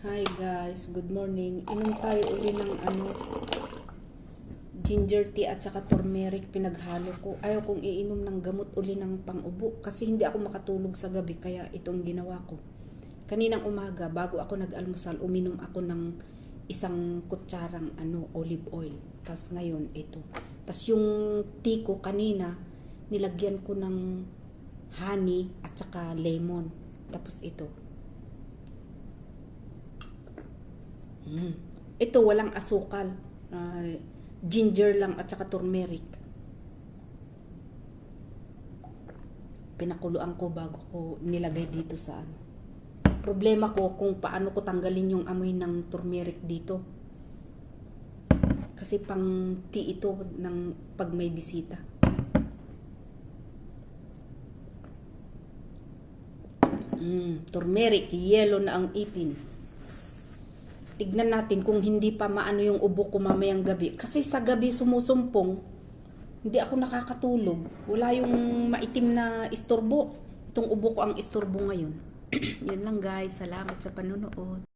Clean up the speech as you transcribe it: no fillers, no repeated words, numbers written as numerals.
Hi guys, good morning. Inom tayo uli ng ginger tea at saka turmeric pinaghalo ko. Ayaw kong iinom ng gamot uli ng pang-ubo kasi hindi ako makatulog sa gabi kaya itong ginawa ko. Kaninang umaga bago ako nag-almusal, uminom ako ng isang kutsarang olive oil. Tapos ngayon ito. Tapos yung tea ko kanina, nilagyan ko ng honey at saka lemon. Tapos ito. Ito walang asukal. Ginger lang at saka turmeric. Pinakuluan ko bago ko nilagay dito sa Problema ko kung paano ko tanggalin yung amoy ng turmeric dito. Kasi pang tea ito ng pag may bisita. Turmeric, yellow na ang ipin. Tignan natin kung hindi pa maano yung ubo ko mamayang gabi. Kasi sa gabi sumusumpong, hindi ako nakakatulog. Wala yung maitim na istorbo. Itong ubo ko ang istorbo ngayon. Yun lang guys. Salamat sa panonood.